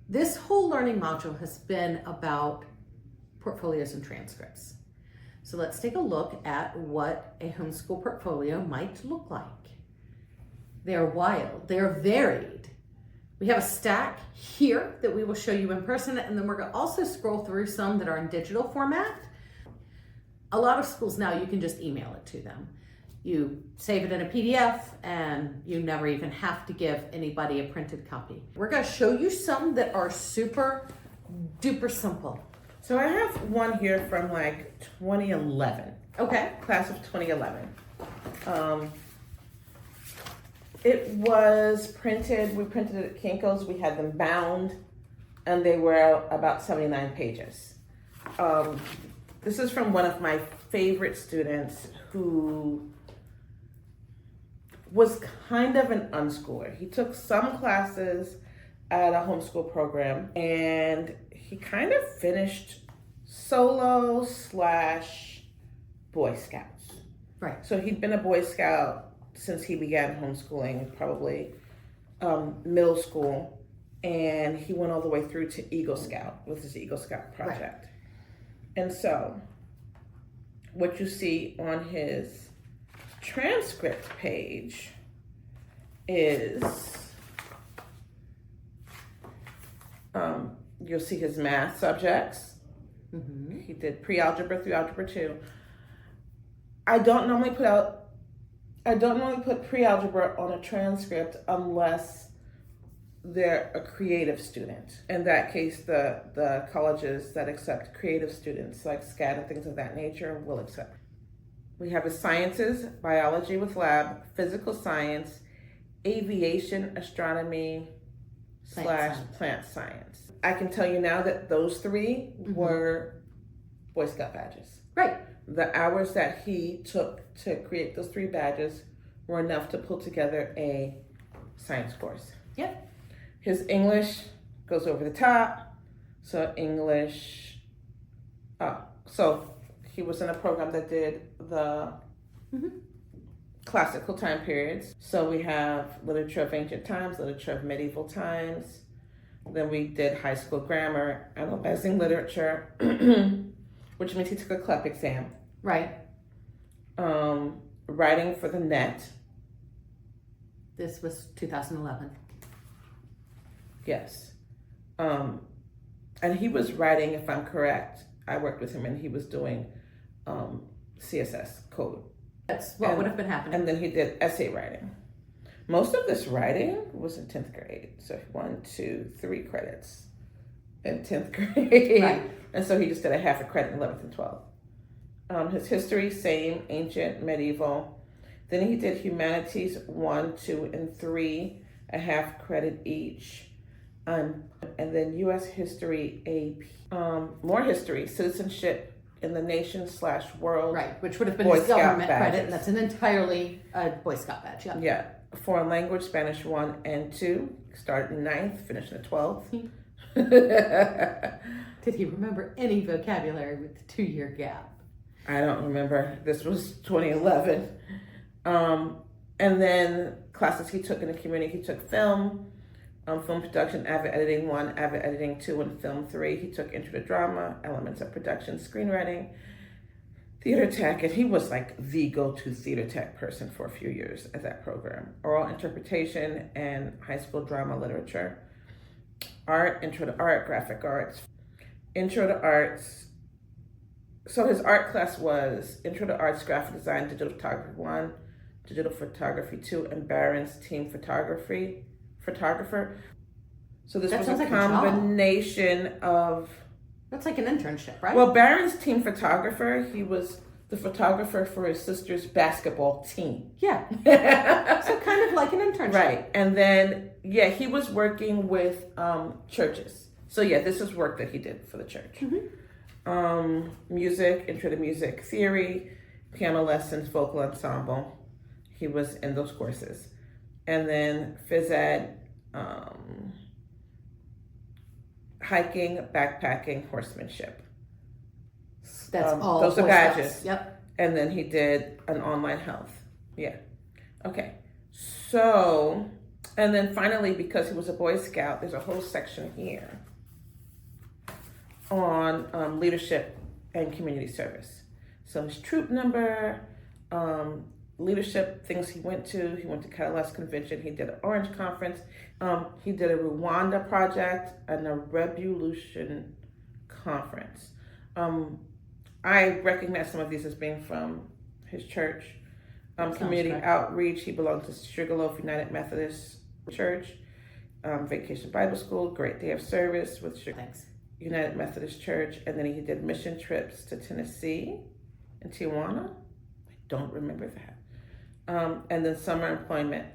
This whole learning module has been about portfolios and transcripts. So let's take a look at what a homeschool portfolio might look like. They're wild, they're varied. We have a stack here that we will show you in person, and then we're going to also scroll through some that are in digital format. A lot of schools now, you can just email it to them. You save it in a PDF and you never even have to give anybody a printed copy. We're going to show you some that are super duper simple. So I have one here from like 2011. Okay. Class of 2011. It was printed, we printed it at Kinko's, we had them bound, and they were about 79 pages. This is from one of my favorite students who was kind of an unschooler. He took some classes at a homeschool program, and he kind of finished solo / Boy Scouts. Right. So he'd been a Boy Scout since he began homeschooling, probably middle school, and he went all the way through to Eagle Scout with his Eagle Scout project. Right. And so what you see on his transcript page is you'll see his math subjects. Mm-hmm. He did pre-algebra through algebra 2. I don't normally put pre-algebra on a transcript unless they're a creative student. In that case, the colleges that accept creative students, like SCAD and things of that nature, will accept. We have his sciences, biology with lab, physical science, aviation, astronomy, / plant science. I can tell you now that those 3 were Boy Scout badges. Right. The hours that he took to create those 3 badges were enough to pull together a science course. Yep. His English goes over the top. So English, so he was in a program that did the classical time periods. So we have literature of ancient times, literature of medieval times. Then we did high school grammar, analyzing literature, which means he took a CLEP exam. Right. Writing for the net. This was 2011. Yes. And he was writing, if I'm correct, I worked with him and he was doing CSS code. That's what would have been happening. And then he did essay writing. Most of this writing was in 10th grade. So 1, 2, 3 credits in 10th grade. Right. And so he just did a half a credit in 11th and 12th. His history, same, ancient, medieval. Then he did humanities 1, 2, and 3, a half credit each. And then U.S. history, AP. More history, citizenship in the nation / world. Right, which would have been Boy his Scout government badges. credit, and that's an entirely Boy Scout badge. Yeah. Yeah. Foreign language, Spanish 1 and 2. Started in 9th, finished in the 12th. Did he remember any vocabulary with the 2-year gap? I don't remember. This was 2011. And then classes he took in the community, he took film, film production, avid editing 1, avid editing 2, and film 3. He took intro to drama, elements of production, screenwriting, theater tech, and he was like the go-to theater tech person for a few years at that program. Oral interpretation and high school drama literature. Art, intro to art, graphic arts, intro to arts. So his art class was intro to arts, graphic design, digital photography 1, digital photography 2, and Barron's team photographer. So this was a combination of... That's like an internship, right? Well, Barron's team photographer, he was the photographer for his sister's basketball team. Yeah. So kind of like an internship. Right. And then, yeah, he was working with churches. So yeah, this is work that he did for the church. Music, intro to music theory, piano lessons, vocal ensemble. He was in those courses. And then phys ed, hiking, backpacking, horsemanship. That's all. Those are badges. Yep. And then he did an online health. Yeah. Okay. So And then finally, because he was a Boy Scout, there's a whole section here on leadership and community service. So his troop number, leadership things he went to. He went to Catalyst Convention. He did an Orange Conference. He did a Rwanda project and a Revolution Conference. I recognize some of these as being from his church. Community outreach. He belonged to Sugarloaf United Methodist Church. Vacation Bible School. Great Day of Service with United Methodist Church. And then he did mission trips to Tennessee and Tijuana. I don't remember that. And then summer employment.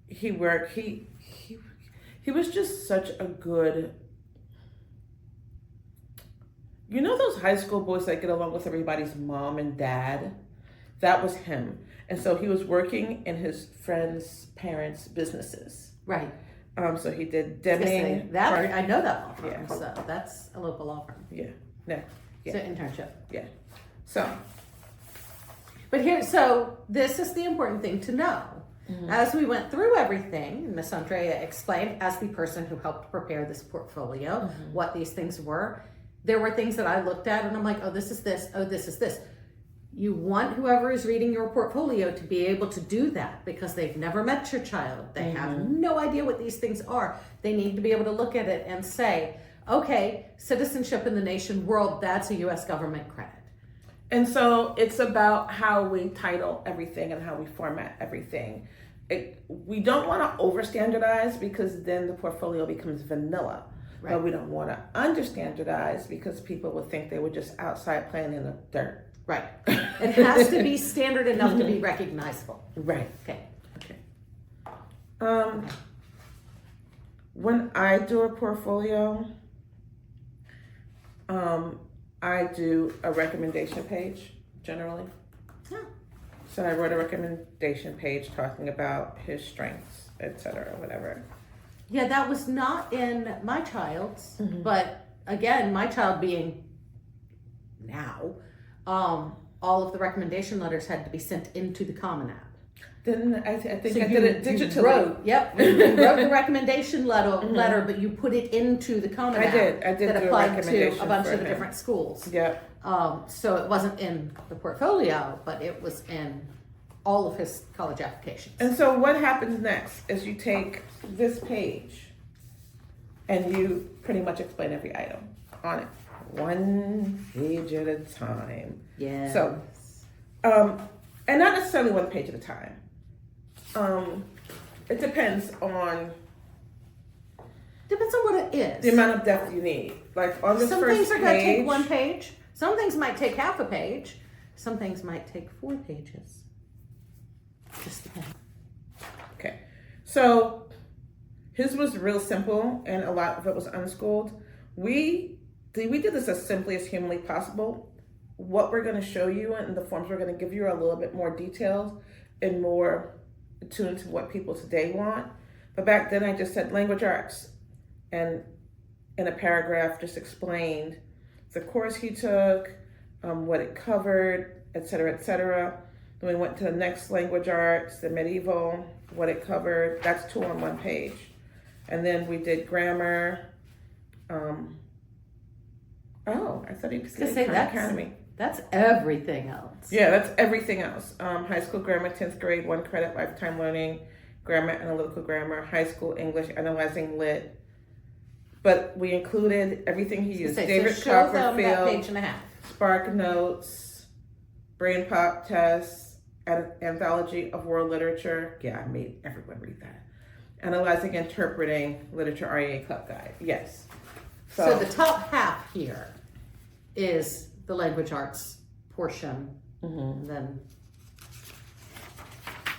He worked. He was just such a good. You know those high school boys that get along with everybody's mom and dad? That was him. And so he was working in his friends' parents' businesses. Right. So he did Deming. I know that law firm. Yeah. So that's a local law firm. Yeah. Yeah. It's an internship. Yeah. So. But this is the important thing to know. Mm-hmm. As we went through everything, Miss Andrea explained, as the person who helped prepare this portfolio, mm-hmm. what these things were. There were things that I looked at and I'm like, oh, this is this. Oh, this is this. You want whoever is reading your portfolio to be able to do that because they've never met your child. They mm-hmm. have no idea what these things are. They need to be able to look at it and say, okay, citizenship in the nation world, that's a U.S. government credit. And so it's about how we title everything and how we format everything. We don't want to over-standardize because then the portfolio becomes vanilla. Right. But we don't want to under-standardize because people would think they were just outside playing in the dirt. Right. It has to be standard enough to be recognizable. Right. Okay. When I do a portfolio, I do a recommendation page generally. Yeah. So I wrote a recommendation page talking about his strengths, etc., whatever. Yeah, that was not in my child's, mm-hmm. but again, my child being now, all of the recommendation letters had to be sent into the Common App. Then I think I did it digitally. You wrote the recommendation letter, but you put it into the Common App. I did that applied to a bunch of the different schools. Yeah. So it wasn't in the portfolio, but it was in all of his college applications. And so what happens next is you take this page and you pretty much explain every item on it. One page at a time. Yeah. So, and not necessarily one page at a time. It depends on what it is. The amount of depth you need. Like on this some first things are page, going to take one page. Some things might take half a page. Some things might take 4 pages. Just depends. Okay. So his was real simple and a lot of it was unschooled. We did this as simply as humanly possible. What we're going to show you and the forms we're going to give you are a little bit more detailed and more attuned to what people today want. But back then I just said language arts and in a paragraph just explained the course he took, what it covered, et cetera, et cetera. Then we went to the next language arts, the medieval, what it covered. That's 2 on 1 page. And then we did grammar. I thought he said academy. That's everything else. Yeah, that's everything else. High school grammar, 10th grade, 1 credit, lifetime learning, grammar, analytical grammar, high school English, analyzing lit. But we included everything he used. David Copperfield, page and a half. Spark Notes, Brain Pop Tests, Anthology of World Literature. Yeah, I made everyone read that. Analyzing, Interpreting, Literature REA Club Guide. Yes. So the top half here is the language arts portion. Mm-hmm. And then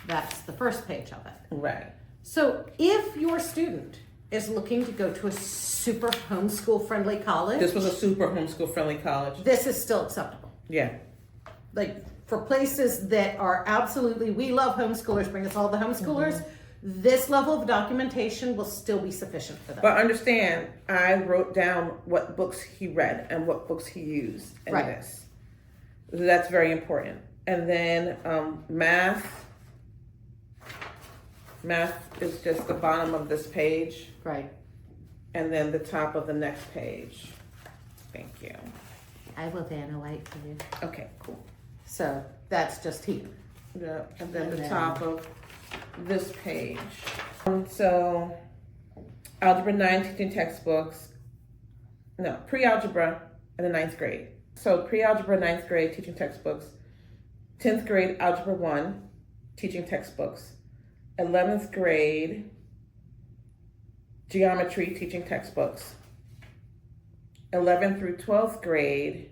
that's the first page of it. Right. So if your student is looking to go to a super homeschool friendly college. This was a super homeschool friendly college. This is still acceptable. Yeah. Like for places that are absolutely, we love homeschoolers, bring us all the homeschoolers. Mm-hmm. This level of documentation will still be sufficient for them. But understand, I wrote down what books he read and what books he used in this. That's very important. And then math, Math is just the bottom of this page Right. and then the top of the next page. Thank you. I will Vanna White for you. Okay, cool. So that's just here. Yeah, and then And the then- top of this page. So, Algebra 9 teaching textbooks. No, pre-algebra in the 9th grade. So, pre-algebra 9th grade teaching textbooks. 10th grade Algebra 1 teaching textbooks. 11th grade geometry teaching textbooks. 11th through 12th grade.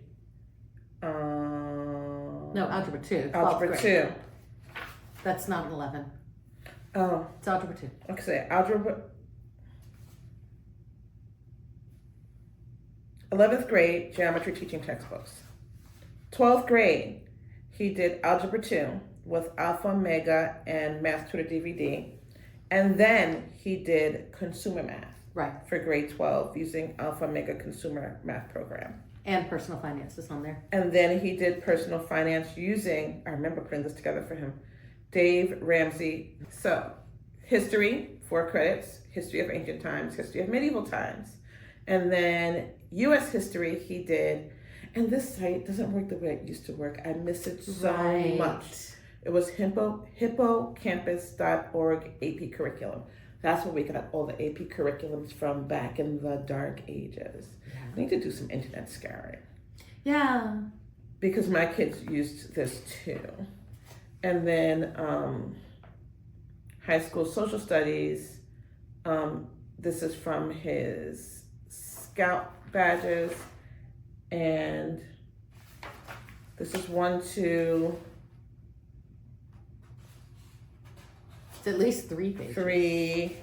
No, Algebra 2. 12th Algebra grade. 2. That's not an 11. Oh, It's Algebra 2. okay. Algebra. 11th grade geometry teaching textbooks. 12th grade, he did Algebra 2 with Alpha, Omega, and Math Tutor DVD. And then he did Consumer Math Right. for grade 12 using Alpha, Omega Consumer Math Program. And personal finance is on there. And then he did Personal Finance using, I remember putting this together for him, Dave Ramsey. So, history, 4 credits, history of ancient times, history of medieval times. And then U.S. history he did, and this site doesn't work the way it used to work. I miss it so much. It was hippocampus.org AP curriculum. That's where we got all the AP curriculums from back in the dark ages. Yeah. I need to do some internet scouring Yeah. because my kids used this too. And then high school social studies. This is from his Scout badges. And this is 1, 2, It's at least 3 pages. 3,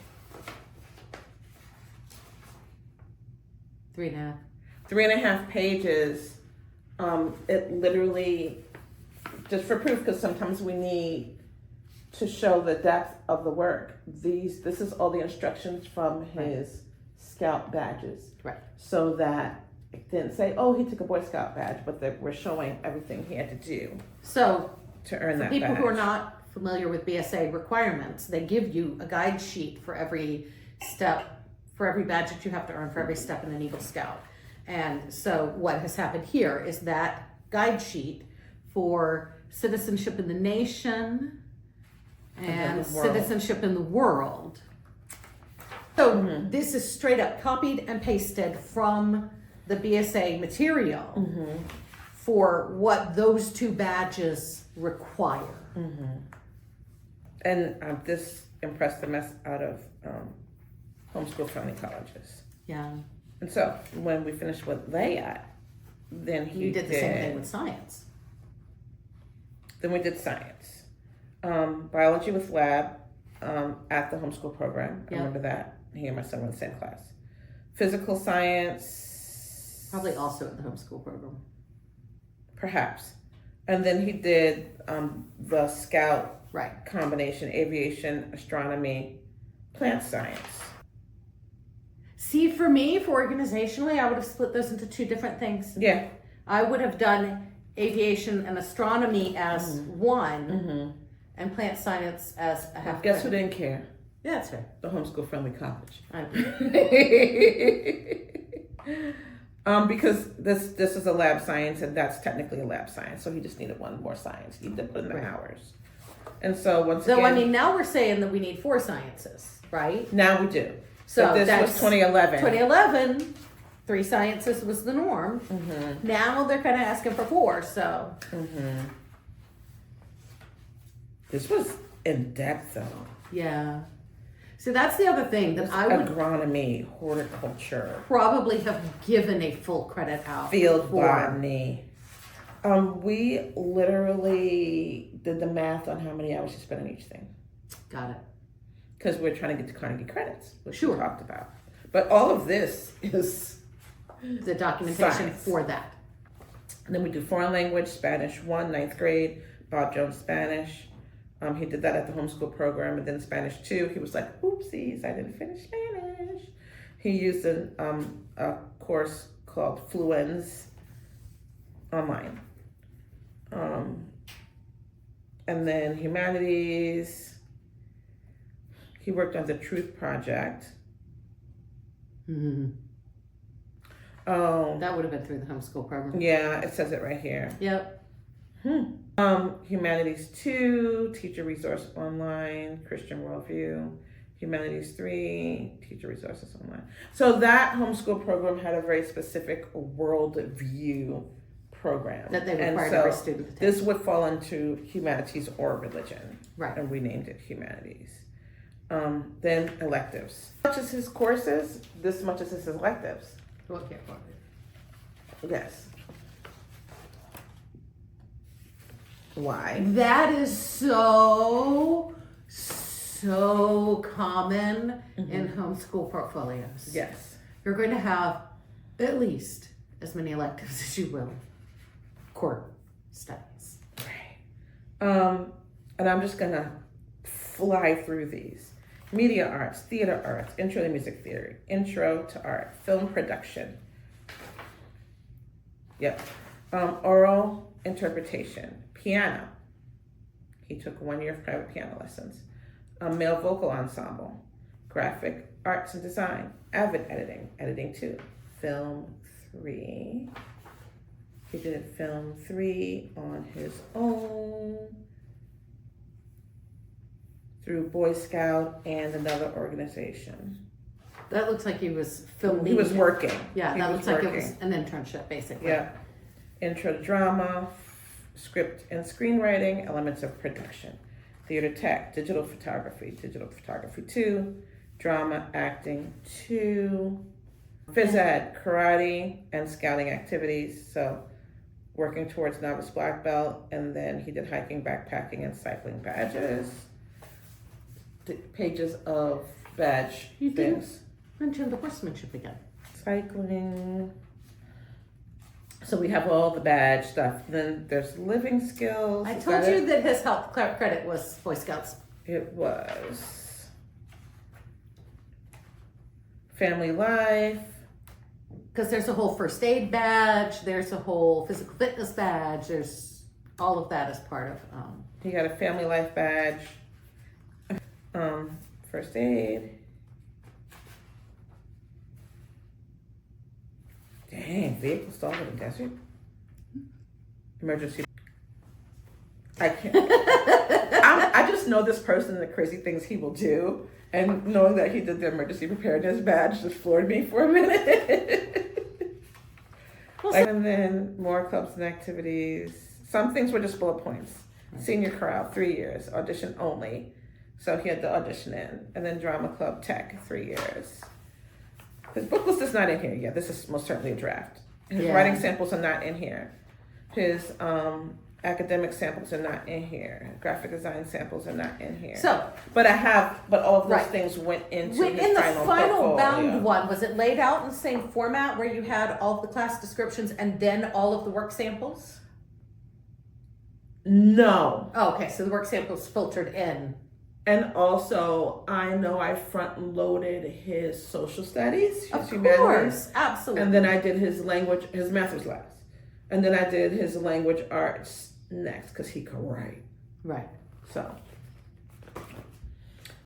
3.5. 3.5 pages. It literally, just for proof, because sometimes we need to show the depth of the work. This is all the instructions from his Scout badges. Right. So that it didn't say, oh, he took a Boy Scout badge, but that we're showing everything he had to do So, to earn for that people badge. who are not familiar with BSA requirements, they give you a guide sheet for every step, for every badge that you have to earn, for every step in an Eagle Scout. And so what has happened here is that guide sheet for citizenship in the nation and the world. citizenship in the world. So this is straight up copied and pasted from the BSA material for what those 2 badges require. And this impressed the mess out of homeschool friendly colleges. Yeah. And so when we finished with Layat, then he You did the same thing with science. Then we did science. Biology with lab at the homeschool program. I Yeah. remember that. He and my son were in the same class. Physical science. Probably also in the homeschool program. Perhaps. And then he did the Scout Right. combination, aviation, astronomy, plant science. See, for me, for organizationally, I would have split those into 2 different things. Yeah. I would have done aviation and astronomy as one and plant science as a half. Guess who didn't care? Yeah, that's fair. The homeschool friendly college. I- Because this is a lab science and that's technically a lab science, so he just needed one more science. He did put in the Right. hours. And so once So, again, I mean, now we're saying that we need 4 sciences, right? now we do. So But this that's was 2011. 2011, 3 sciences was the norm. Now they're kind of asking for 4, so. This was in depth though. Yeah. So that's the other thing that I would Agronomy, horticulture, probably have given a full credit out field for. botany. We literally did the math on how many hours you spent on each thing. Got it. Because we're trying to get to Carnegie credits, which Sure. we talked about. But all of this is, The documentation Science. for that. and then we do foreign language, Spanish 1, 9th grade, Bob Jones Spanish. He did that at the homeschool program, and then Spanish 2. He was like, oopsies, I didn't finish Spanish. He used a course called Fluens online. And then humanities. He worked on the Truth Project. Mm-hmm. Oh, That would have been through the homeschool program. yeah, it says it right here. Yep. Humanities 2, Teacher Resource Online, Christian Worldview. Humanities 3, Teacher Resources Online. So that homeschool program had a very specific worldview program. That they required and every so student to take. this would fall into humanities or religion. Right. And we named it humanities. Then electives. As much as his courses, this much as his electives. Okay. Yes. Why? That is so common in homeschool portfolios. Yes. You're going to have at least as many electives as you will court studies. Right. And I'm just gonna fly through these. Media arts, theater arts, intro to music theory, intro to art, film production. Yep. Oral interpretation, piano. He took 1 year of private piano lessons. Male vocal ensemble, graphic arts and design, avid editing, editing 2, film 3. He did film 3 on his own through Boy Scout and another organization. That looks like he was filming. He was working. Yeah, He that was looks like it working. was an internship, basically. Yeah. Intro to drama, script and screenwriting, elements of production. Theater tech, digital photography 2, drama, acting 2, phys ed, karate, and scouting activities. So working towards novice black belt, and then he did hiking, backpacking, and cycling badges. Pages of badge You didn't things. mention the horsemanship again. Cycling. So we have all the badge stuff. Then there's living skills. I Is told that you it? that his health credit was Boy Scouts. It was family life. Because there's a whole first aid badge, there's a whole physical fitness badge, there's all of that as part of. He got a family life badge. First aid. Dang, vehicle stalled in the desert. Emergency. I can't. I just know this person and the crazy things he will do, and knowing that he did the emergency preparedness badge just floored me for a minute. And then more clubs and activities. Some things were just bullet points. Senior chorale, 3 years. Audition only. So he had to audition in. And then drama club tech, 3 years. His book list is not in here yet. This is most certainly a draft. His writing samples are not in here. His academic samples are not in here. Graphic design samples are not in here. So, but all of those things went into his in the final final bound portfolio. one, was it laid out in the same format where you had all of the class descriptions and then all of the work samples? No. Oh, okay, so the work samples filtered in. And also, I know I front loaded his social studies, his Of humanities. course, absolutely. And then I did his language, his math was last. And then I did his language arts next because he could write. Right. So